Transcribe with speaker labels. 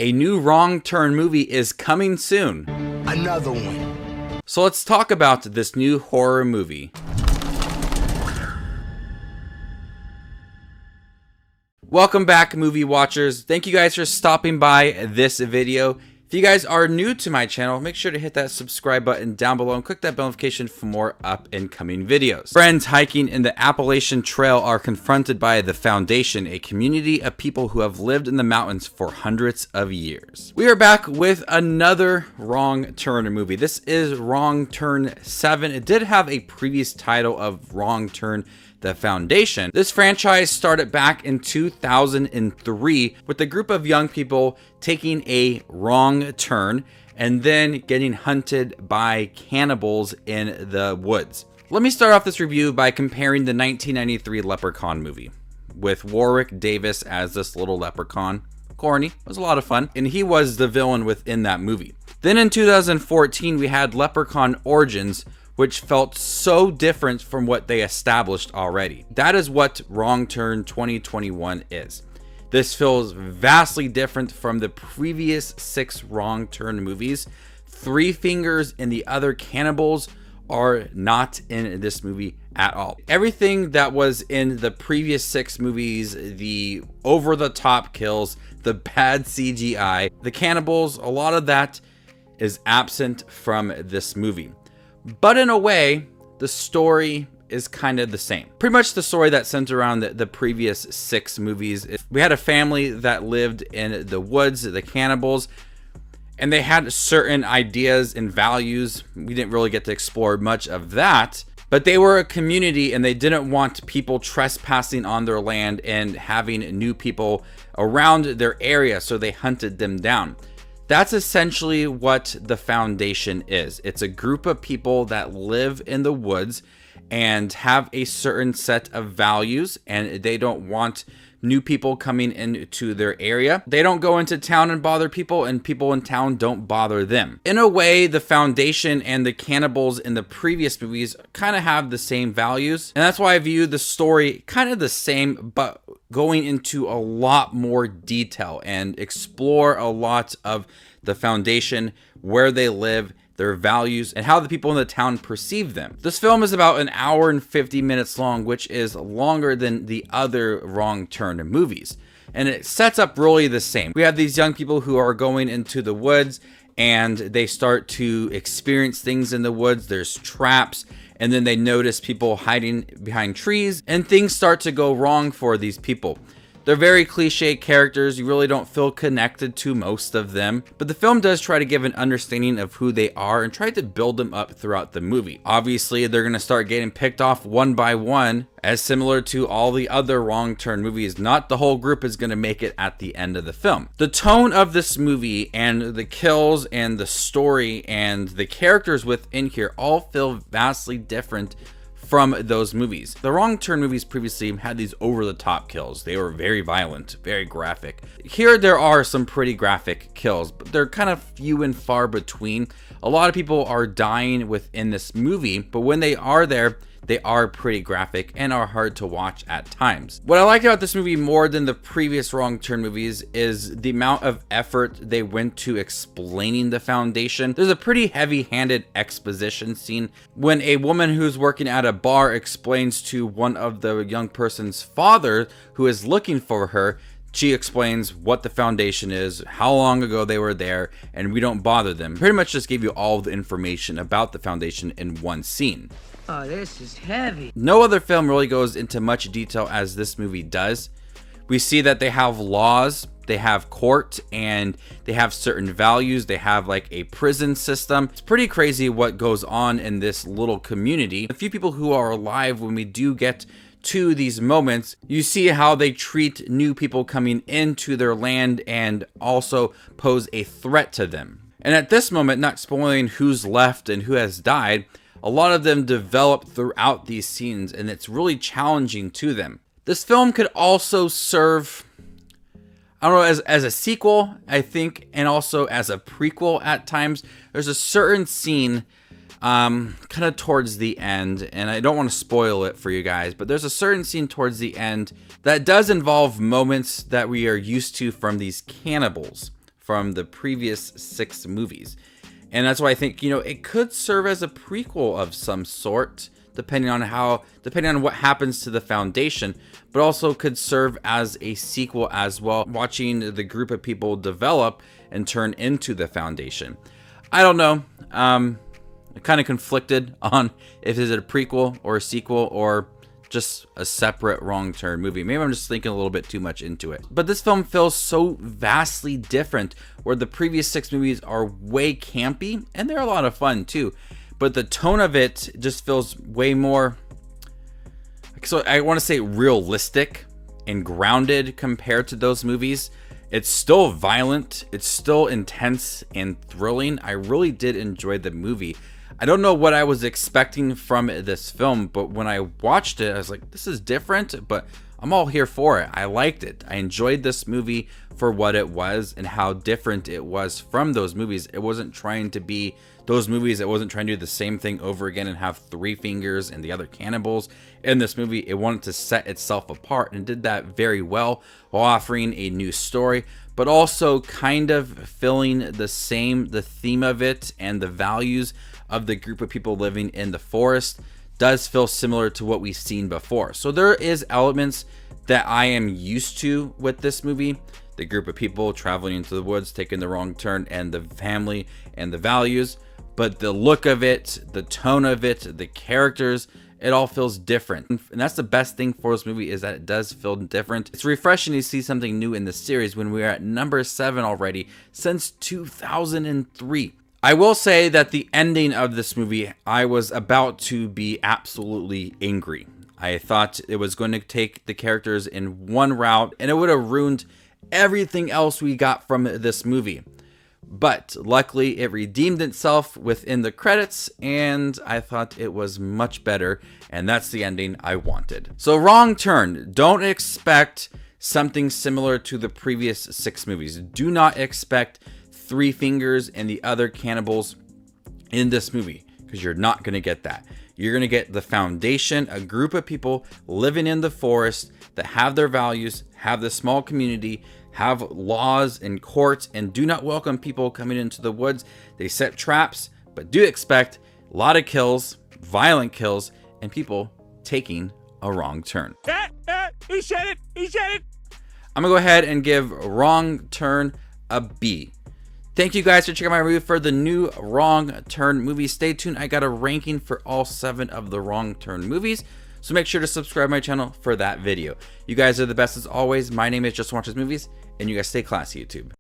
Speaker 1: A new Wrong Turn movie is coming soon.
Speaker 2: Another one.
Speaker 1: So let's talk about this new horror movie. Welcome back, movie watchers. Thank you guys for stopping by this video. If you guys are new to my channel, make sure to hit that subscribe button down below and click that bell notification for more up and coming videos. Friends hiking in the Appalachian Trail are confronted by the Foundation, a community of people who have lived in the mountains for hundreds of years. We are back with another Wrong Turn movie. This is Wrong Turn 7. It did have a previous title of Wrong Turn The Foundation. This franchise started back in 2003 with a group of young people taking a wrong turn and then getting hunted by cannibals in the woods. Let me start off this review by comparing the 1993 Leprechaun movie with Warwick Davis as this little leprechaun. Corny, it was a lot of fun, and he was the villain within that movie. Then in 2014 we had Leprechaun Origins, which felt so different from what they established already. That is what Wrong Turn 2021 is. This feels vastly different from the previous 6 Wrong Turn movies. Three Fingers and the other cannibals are not in this movie at all. Everything that was in the previous 6 movies, the over-the-top kills, the bad CGI, the cannibals, a lot of that is absent from this movie. But in a way, the story is kind of the same. Pretty much the story that centered around the previous 6 movies. We had a family that lived in the woods, the cannibals, and they had certain ideas and values. We didn't really get to explore much of that, but they were a community and they didn't want people trespassing on their land and having new people around their area, so they hunted them down. That's essentially what the Foundation is. It's a group of people that live in the woods and have a certain set of values, and they don't want new people coming into their area. They don't go into town and bother people, and people in town don't bother them. In a way, the Foundation and the cannibals in the previous movies kind of have the same values, and that's why I view the story kind of the same, but going into a lot more detail and explore a lot of the Foundation, where they live, their values, and how the people in the town perceive them. This film is about 1 hour and 50 minutes long, which is longer than the other Wrong Turn movies. And it sets up really the same. We have these young people who are going into the woods and they start to experience things in the woods. There's traps, and then they notice people hiding behind trees, and things start to go wrong for these people. They're very cliche characters. You really don't feel connected to most of them, but the film does try to give an understanding of who they are and try to build them up throughout the movie. Obviously, they're going to start getting picked off one by one, as similar to all the other Wrong Turn movies. Not the whole group is going to make it at the end of the film. The tone of this movie and the kills and the story and the characters within here all feel vastly different from those movies. The Wrong Turn movies previously had these over-the-top kills. They were very violent, very graphic. Here there are some pretty graphic kills, but they're kind of few and far between. A lot of people are dying within this movie, but when they are there, they are pretty graphic and are hard to watch at times. What I like about this movie more than the previous Wrong Turn movies is the amount of effort they went to explaining the Foundation. There's a pretty heavy-handed exposition scene when a woman who's working at a bar explains to one of the young person's father who is looking for her. She explains what the Foundation is, how long ago they were there, and we don't bother them. Pretty much just gave you all the information about the Foundation in one scene.
Speaker 3: Oh, this is heavy.
Speaker 1: No other film really goes into much detail as this movie does. We see that they have laws, they have court, and they have certain values. They have like a prison system. It's pretty crazy what goes on in this little community. A few people who are alive when we do get to these moments, you see how they treat new people coming into their land and also pose a threat to them. And at this moment, not spoiling who's left and who has died, a lot of them develop throughout these scenes, and it's really challenging to them. This film could also serve, I don't know, as a sequel, I think, and also as a prequel at times. There's a certain scene kind of towards the end, and I don't want to spoil it for you guys, but there's a certain scene towards the end that does involve moments that we are used to from these cannibals from the previous 6 movies. And that's why I think, you know, it could serve as a prequel of some sort, depending on what happens to the Foundation, but also could serve as a sequel as well, watching the group of people develop and turn into the Foundation. I don't know. I'm kind of conflicted on if it's a prequel or a sequel or just a separate Wrong Turn movie. Maybe I'm just thinking a little bit too much into it. But this film feels so vastly different, where the previous 6 movies are way campy, and they're a lot of fun too. But the tone of it just feels way more, so I want to say realistic and grounded compared to those movies. It's still violent, it's still intense and thrilling. I really did enjoy the movie. I don't know what I was expecting from this film, but when I watched it, I was like, this is different, but I'm all here for it. I liked it. I enjoyed this movie for what it was and how different it was from those movies. It wasn't trying to be those movies. It wasn't trying to do the same thing over again and have 3 fingers and the other cannibals. In this movie, it wanted to set itself apart and did that very well, while offering a new story, but also kind of filling the theme of it, and the values of the group of people living in the forest does feel similar to what we've seen before. So there is elements that I am used to with this movie. The group of people traveling into the woods, taking the wrong turn, and the family and the values. But the look of it, the tone of it, the characters, it all feels different. And that's the best thing for this movie, is that it does feel different. It's refreshing to see something new in the series when we are at number 7 already since 2003. I will say that the ending of this movie, I was about to be absolutely angry. I thought it was going to take the characters in one route, and it would have ruined everything else we got from this movie. But luckily, it redeemed itself within the credits, and I thought it was much better, and that's the ending I wanted. So, Wrong Turn. Don't expect something similar to the previous 6 movies. Do not expect 3 fingers and the other cannibals in this movie, because you're not going to get that. You're going to get the Foundation, a group of people living in the forest that have their values, have the small community, have laws and courts, and do not welcome people coming into the woods. They set traps, but do expect a lot of kills, violent kills, and people taking a wrong turn.
Speaker 4: He said it! He said it!
Speaker 1: I'm going to go ahead and give Wrong Turn a B. Thank you guys for checking out my review for the new Wrong Turn movie. Stay tuned. I got a ranking for all 7 of the Wrong Turn movies, so make sure to subscribe to my channel for that video. You guys are the best as always. My name is Just Watches Movies, and you guys stay classy, YouTube.